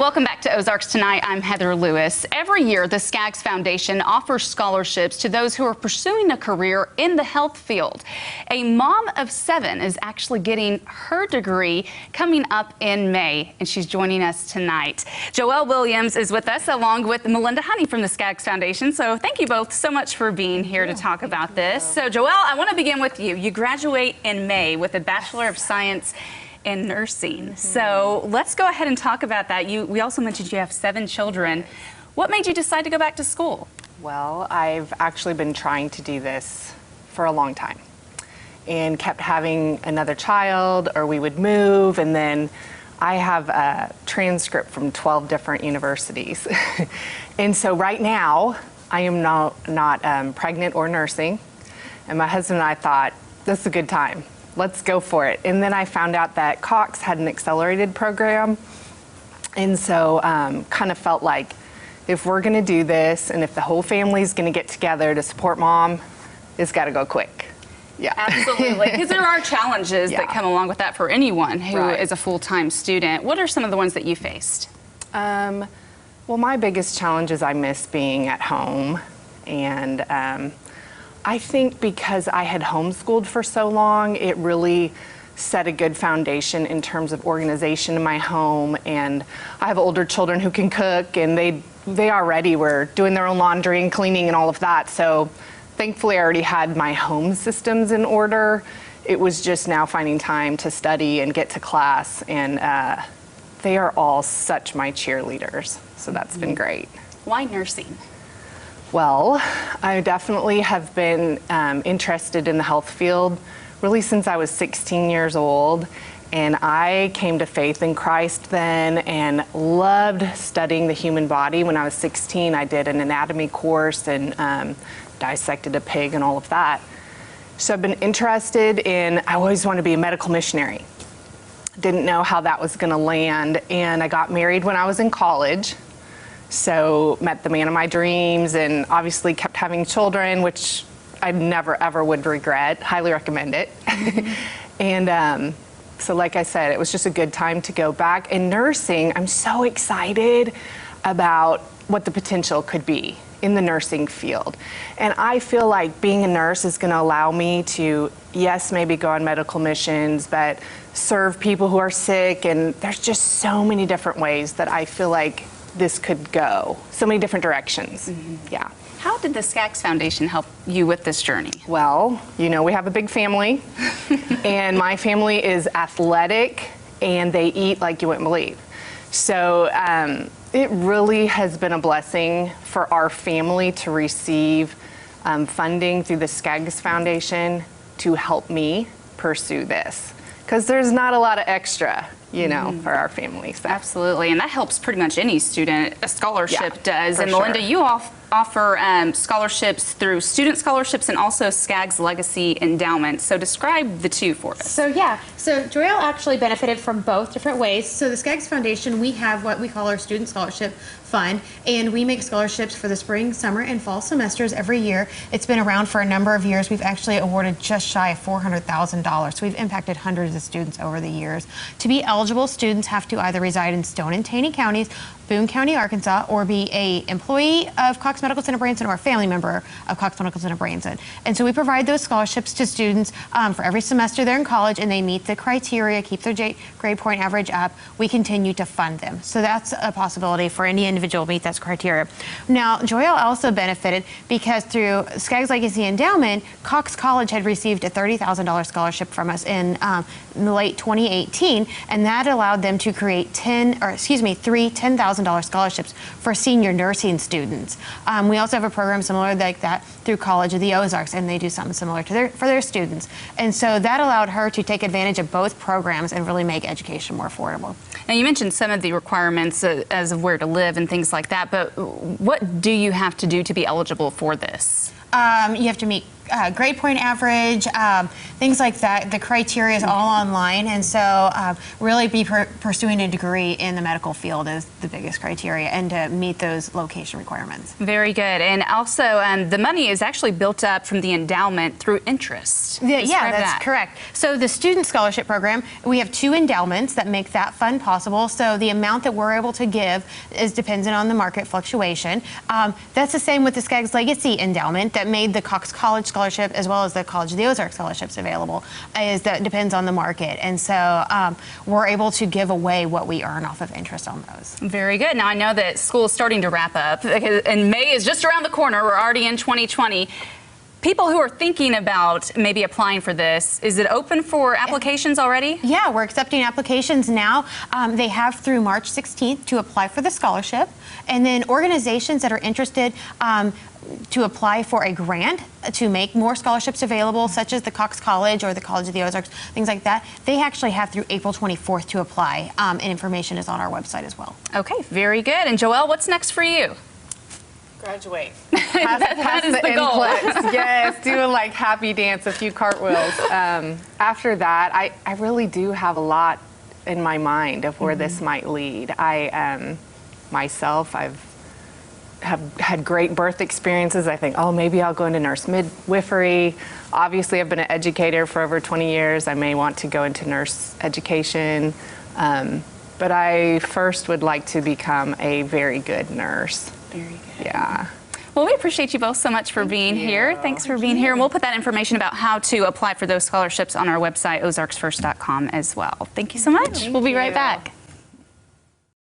Welcome back to Ozarks Tonight. I'm Heather Lewis. Every year, the Skaggs Foundation offers scholarships to those who are pursuing a career in the health field. A mom of 7 is actually getting her degree coming up in May, and she's joining us tonight. Joelle Williams is with us, along with Melinda Honey from the Skaggs Foundation. So thank you both so much for being here to talk about this. So Joelle, I want to begin with you. You graduate in May with a Bachelor of Science in nursing. So let's go ahead and talk about that. We also mentioned you have 7 children. What made you decide to go back to school? Well, I've actually been trying to do this for a long time and kept having another child, or we would move, and then I have a transcript from 12 different universities. And so right now I am not pregnant or nursing, and my husband and I thought this is a good time. Let's go for it. And then I found out that Cox had an accelerated program. And so kind of felt like if we're gonna do this and if the whole family's gonna get together to support mom, it's gotta go quick. Yeah. Absolutely, because there are challenges that come along with that for anyone who is a full-time student. What are some of the ones that you faced? Well, my biggest challenge is I miss being at home. And I think because I had homeschooled for so long, it really set a good foundation in terms of organization in my home. And I have older children who can cook, and they already were doing their own laundry and cleaning and all of that. So thankfully I already had my home systems in order. It was just now finding time to study and get to class, and they are all such my cheerleaders. So that's been great. Why nursing? Well, I definitely have been interested in the health field really since I was 16 years old. And I came to faith in Christ then and loved studying the human body. When I was 16, I did an anatomy course and dissected a pig and all of that. So I've been interested in, I always wanted to be a medical missionary. Didn't know how that was gonna land. And I got married when I was in college. So met the man of my dreams and obviously kept having children, which I never ever would regret. Highly recommend it. And so like I said, it was just a good time to go back. In nursing, I'm so excited about what the potential could be in the nursing field. And I feel like being a nurse is gonna allow me to, yes, maybe go on medical missions, but serve people who are sick. And there's just so many different ways that I feel like this could go, so many different directions. Yeah. How did the Skaggs Foundation help you with this journey? Well, you know, we have a big family, and my family is athletic, and they eat like you wouldn't believe. So it really has been a blessing for our family to receive funding through the Skaggs Foundation to help me pursue this, because there's not a lot of extra, you know, for our family. So. Absolutely, and that helps pretty much any student. A scholarship does. And sure. Melinda, you offer scholarships through student scholarships and also Skaggs Legacy Endowment. So describe the two for us. So Joelle actually benefited from both different ways. So the Skaggs Foundation, we have what we call our student scholarship fund, and we make scholarships for the spring, summer, and fall semesters every year. It's been around for a number of years. We've actually awarded just shy of $400,000. So we've impacted hundreds of students over the years. To be eligible, students have to either reside in Stone and Taney counties, Boone County, Arkansas, or be a employee of Cox Medical Center Branson or a family member of Cox Medical Center Branson. And so we provide those scholarships to students for every semester they're in college, and they meet the criteria, keep their grade point average up. We continue to fund them. So that's a possibility for any individual to meet that criteria. Now, Joelle also benefited because through Skaggs Legacy Endowment, Cox College had received a $30,000 scholarship from us in late 2018, and that allowed them to create three $10,000 scholarships for senior nursing students. We also have a program similar like that through College of the Ozarks, and they do something similar to for their students. And so that allowed her to take advantage of both programs and really make education more affordable. Now, you mentioned some of the requirements as of where to live and things like that, but what do you have to do to be eligible for this? You have to meet grade point average, things like that. The criteria is all online, and so really be pursuing a degree in the medical field is the biggest criteria, and to meet those location requirements. Very good. And also, the money is actually built up from the endowment through interest. Yeah, that's correct. So the Student Scholarship Program, we have 2 endowments that make that fund possible. So the amount that we're able to give is dependent on the market fluctuation. That's the same with the Skaggs Legacy Endowment that made the Cox College Scholarship as well as the College of the Ozarks scholarships available. That depends on the market. And so we're able to give away what we earn off of interest on those. Very good. Now, I know that school is starting to wrap up, and May is just around the corner. We're already in 2020. People who are thinking about maybe applying for this, is it open for applications already? Yeah, we're accepting applications now. They have through March 16th to apply for the scholarship. And then organizations that are interested to apply for a grant to make more scholarships available, such as the Cox College or the College of the Ozarks, things like that, they actually have through April 24th to apply, and information is on our website as well. Okay, very good. And Joelle, what's next for you? Graduate. That is the goal. Yes, do a like happy dance, a few cartwheels. After that, I really do have a lot in my mind of where this might lead. Myself, I've had great birth experiences. I think, oh, maybe I'll go into nurse midwifery. Obviously, I've been an educator for over 20 years. I may want to go into nurse education. But I first would like to become a very good nurse. Very good. Yeah. Well, we appreciate you both so much for being here. Thanks for being here. And we'll put that information about how to apply for those scholarships on our website, ozarksfirst.com as well. Thank you so much. We'll be right back.